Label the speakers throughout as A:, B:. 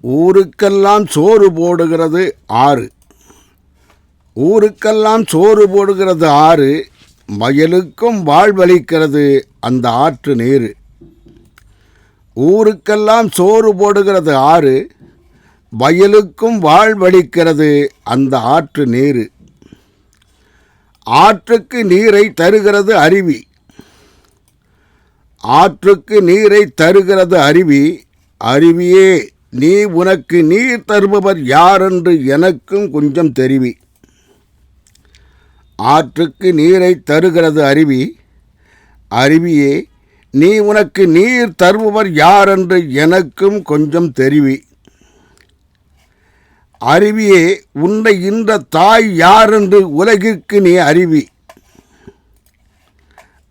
A: ஊருக்கெல்லாம் சோறு போடுகிறது ஆறு. ஊருக்கெல்லாம் சோறு போடுகிறது ஆறு, வயலுக்கும் வாழ்வளிக்கிறது அந்த ஆற்று நீர். ஊருக்கெல்லாம் சோறு போடுகிறது ஆறு, வயலுக்கும் வாழ்வளிக்கிறது அந்த ஆற்று நீர். ஆற்றுக்கு நீரை தருகிறது அருவி. ஆற்றுக்கு நீரை தருகிறது அருவி. அருவியே, நீ உனக்கு நீர் தருபவர் யாரென்று எனக்கும் கொஞ்சம் தெரிவி. ஆற்றுக்கு நீரை தருகிறது அருவி. அருவியே, நீ உனக்கு நீர் தருபவர் யாரென்று எனக்கும் கொஞ்சம் தெரிவி. அருவியே, உன்னை ஈன்ற தாய் யாரென்று உலகிற்கு நீ அறிவி.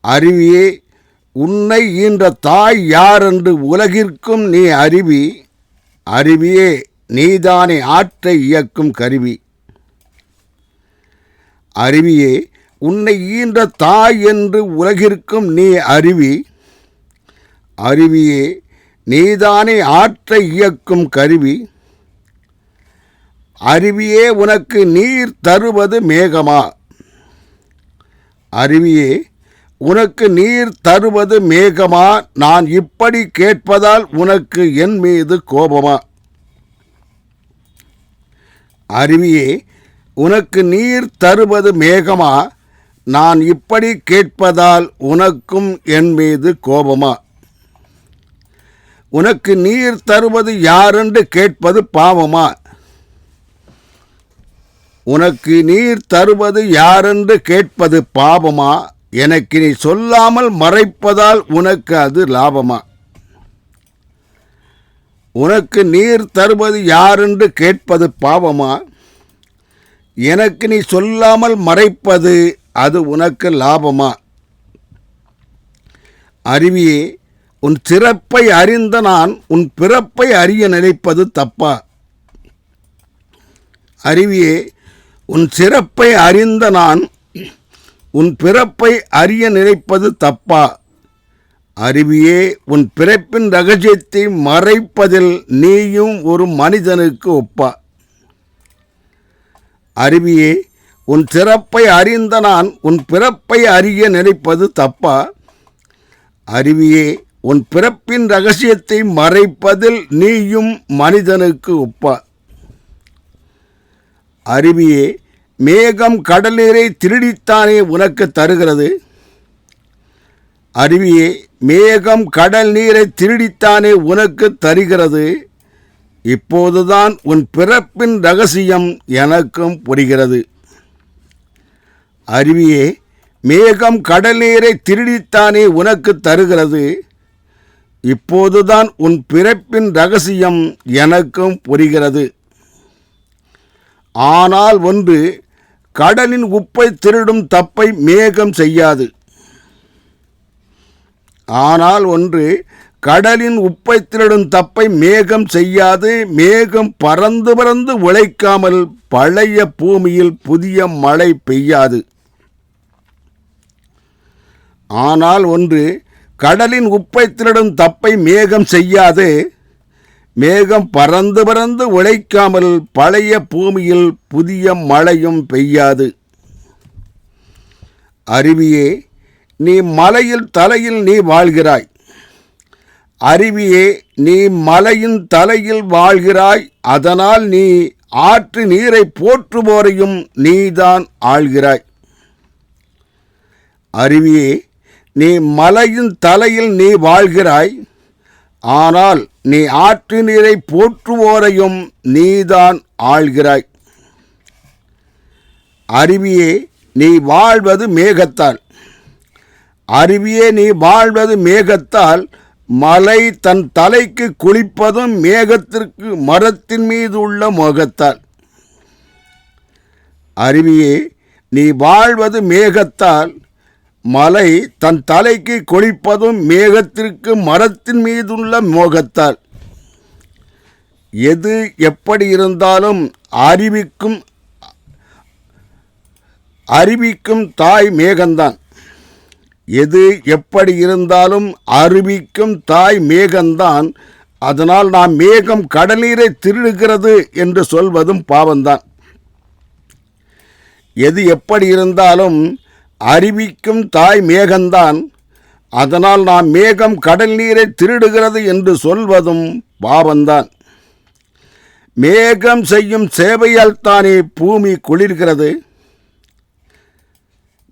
A: அருவியே, உன்னை ஈன்ற தாய் யாரென்று உலகிற்கும் நீ அறிவி. அருவியே, நீதானே ஆற்றை இயக்கும் கருவி. அருவியே, உன்னை ஈன்ற தாய் என்று உலகிற்கும் நீ அறிவி. அருவியே, நீதானே ஆற்றை இயக்கும் கருவி. அருவியே, உனக்கு நீர் தருவது மேகமா? அருவியே, உனக்கு நீர் தருவது மேகமா? நான் இப்படி கேட்பதால் உனக்கு என் மீது கோபமா? அருவியே, உனக்கு நீர் தருவது மேகமா? நான் இப்படி கேட்பதால் உனக்கும் என் மீது கோபமா? உனக்கு நீர் தருவது யாரென்று கேட்பது பாவமா? உனக்கு நீர் தருவது யாரென்று கேட்பது பாவமா? எனக்கு நீ சொல்லாமல் மறைப்பதால் உனக்கு அது லாபமா? உனக்கு நீர் தருவது யாரென்று கேட்பது பாவமா? எனக்கு நீ சொல்லாமல் மறைப்பது அது உனக்கு லாபமா? அருவியே, உன் சிறப்பை அறிந்த நான் உன் பிறப்பை அறிய நினைப்பது தப்பா? அருவியே, உன் சிறப்பை அறிந்த நான் உன் பிறப்பை அறிய நினைப்பது தப்பா? அருவியே, உன் பிறப்பின் ரகசியத்தை மறைப்பதில் நீயும் ஒரு மனிதனுக்கு ஒப்பா? அருவியே, உன் சிறப்பை அறிந்த நான் உன் பிறப்பை அறிய நினைப்பது தப்பா? அருவியே, உன் பிறப்பின் ரகசியத்தை மறைப்பதில் நீயும் மனிதனுக்கு ஒப்பா? அருவியே, மேகம் கடல் நீரை திருடித்தானே உனக்கு தருகிறது. அருவியே, மேகம் கடல் நீரை திருடித்தானே உனக்கு தருகிறது. இப்போதுதான் உன் பிறப்பின் ரகசியம் எனக்கும் புரிகிறது. அருவியே, மேகம் கடல் நீரை திருடித்தானே உனக்கு தருகிறது. இப்போதுதான் உன் பிறப்பின் ரகசியம் எனக்கும் புரிகிறது. ஆனால் ஒன்று, கடலின் உப்பை திருடும் தப்பை மேகம் செய்யாது. ஆனால் ஒன்று, கடலின் உப்பை திருடும் தப்பை மேகம் செய்யாது. மேகம் பறந்து பறந்து உழைக்காமல் பழைய பூமியில் புதிய மழை பெய்யாது. ஆனால் ஒன்று, கடலின் உப்பை திருடும் தப்பை மேகம் செய்யாது. மேகம் பறந்து பறந்து உழைக்காமல் பழைய பூமியில் புதிய மழையும் பெய்யாது. அருவியே, நீ மலையில் தலையில் நீ வாழ்கிறாய். அருவியே, நீ மலையின் தலையில் வாழ்கிறாய். அதனால் நீ ஆற்று நீரை போற்றுவோரையும் நீதான் ஆள்கிறாய். அருவியே, நீ மலையின் தலையில் நீ வாழ்கிறாய். ஆனால் நீ ஆற்று நீரை போற்றுவோரையும் நீதான் ஆள்கிறாய். அருவியே, நீ வாழ்வது மேகத்தால். அருவியே, நீ வாழ்வது மேகத்தால். மலை தன் தலைக்கு குளிப்பதும் மேகத்திற்கு மரத்தின் மீது உள்ள மோகத்தால். அருவியே, நீ வாழ்வது மேகத்தால். மலை தன் தலைக்கு கொளிப்பதும் மேகத்திற்கு மரத்தின் மீதுள்ள மோகத்தால். எது எப்படி இருந்தாலும் அறிவிக்கும் தாய் மேகந்தான். எது எப்படி இருந்தாலும் அறிவிக்கும் தாய் மேகந்தான். அதனால் நாம் மேகம் கடல் நீரை திருடுகிறது என்று சொல்வதும் பாவம்தான். எது எப்படி இருந்தாலும் அறிவிக்கும் தாய் மேகம்தான். அதனால் நாம் மேகம் கடல் நீரை திருடுகிறது என்று சொல்வதும் பாவம்தான். மேகம் செய்யும் சேவையால் தானே பூமி குளிர்கிறது.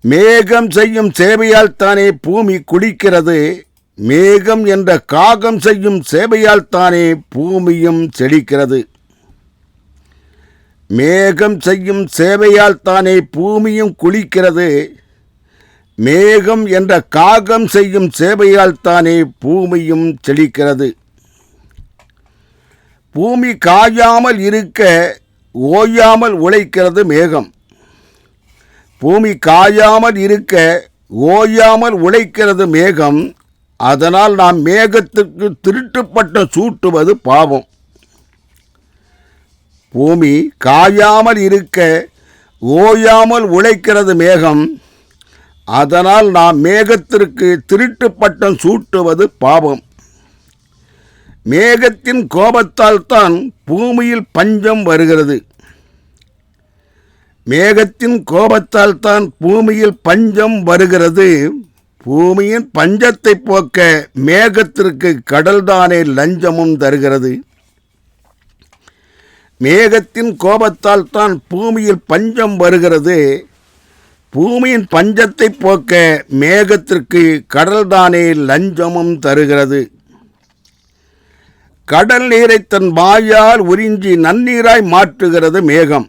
A: மேகம் செய்யும் சேவையால் தானே பூமி குளிக்கிறது. மேகம் என்ற காகம் செய்யும் சேவையால் தானே பூமியும் செழிக்கிறது. மேகம் செய்யும் சேவையால் தானே பூமியும் குளிக்கிறது. மேகம் என்ற காகம் செய்யும் சேவையால் தானே பூமியும் செழிக்கிறது. பூமி காயாமல் இருக்க ஓயாமல் உழைக்கிறது மேகம். பூமி காயாமல் இருக்க ஓயாமல் உழைக்கிறது மேகம். அதனால் நாம் மேகத்திற்கு திருட்டுப்பட்டம் சூட்டுவது பாவம். பூமி காயாமல் இருக்க ஓயாமல் உழைக்கிறது மேகம். அதனால் நாம் மேகத்திற்கு திருட்டுப்பட்டம் சூட்டுவது பாவம். மேகத்தின் கோபத்தால் தான் பூமியில் பஞ்சம் வருகிறது. மேகத்தின் கோபத்தால் தான் பூமியில் பஞ்சம் வருகிறது. பூமியின் பஞ்சத்தை போக்க மேகத்திற்கு கடல்தானே லஞ்சமும் தருகிறது. மேகத்தின் கோபத்தால் தான் பூமியில் பஞ்சம் வருகிறது. பூமியின் பஞ்சத்தை போக்க மேகத்திற்கு கடல்தானே லஞ்சமும் தருகிறது. கடல் நீரை தன் வாயால் உறிஞ்சி நன்னீராய் மாற்றுகிறது மேகம்.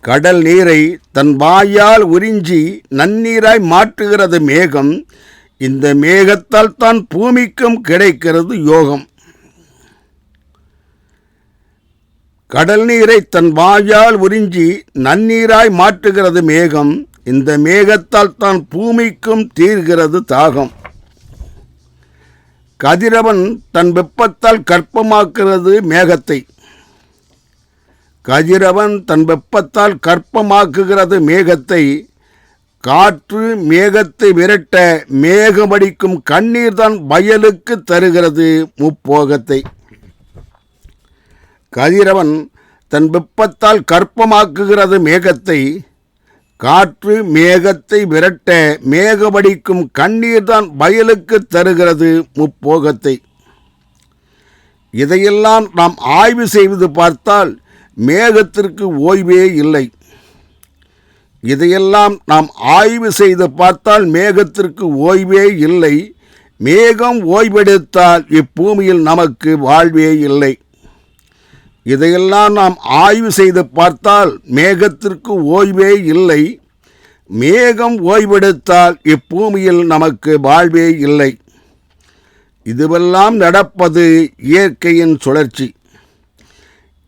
A: கடல் நீரை தன் வாயால் உறிஞ்சி நன்னீராய் மாற்றுகிறது மேகம். இந்த மேகத்தால் தான் பூமிக்கும் கிடைக்கிறது யோகம். கடல் நீரை தன் வாயால் உறிஞ்சி நன்னீராய் மாற்றுகிறது மேகம். இந்த மேகத்தால் தான் பூமிக்கும் தீர்கிறது தாகம். கதிரவன் தன் வெப்பத்தால் கற்பமாக்குகிறது மேகத்தை. கதிரவன் தன் வெப்பத்தால் கற்பமாக்குகிறது மேகத்தை. காற்று மேகத்தை விரட்ட மேகமடிக்கும் கண்ணீர் தான் வயலுக்கு தருகிறது முப்போகத்தை. கதிரவன் தன் வெப்பத்தால் கற்பமாக்குகிறது மேகத்தை. காற்று மேகத்தை விரட்ட மேகமடிக்கும் கண்ணீர் தான் வயலுக்கு தருகிறது முப்போகத்தை. இதையெல்லாம் நாம் ஆய்வு செய்து பார்த்தால் மேகத்திற்கு ஓய்வே இல்லை. இதையெல்லாம் நாம் ஆய்வு செய்து பார்த்தால் மேகத்திற்கு ஓய்வே இல்லை. மேகம் ஓய்வெடுத்தால் இப்பூமியில் நமக்கு வாழ்வே இல்லை. இதையெல்லாம் நாம் ஆய்வு செய்து பார்த்தால் மேகத்திற்கு ஓய்வே இல்லை. மேகம் ஓய்வெடுத்தால் இப்பூமியில் நமக்கு வாழ்வே இல்லை. இதுவெல்லாம் நடப்பது இயற்கையின் சுழற்சி.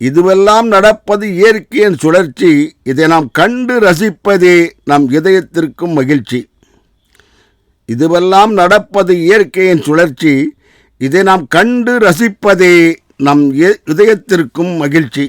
A: இதுவெல்லாம் நடப்பது இயற்கையின் சுழற்சி. இதை நாம் கண்டு ரசிப்பதே நம் இதயத்திற்கும் மகிழ்ச்சி. இதுவெல்லாம் நடப்பது இயற்கையின் சுழற்சி. இதை நாம் கண்டு ரசிப்பதே நம் இதயத்திற்கும் மகிழ்ச்சி.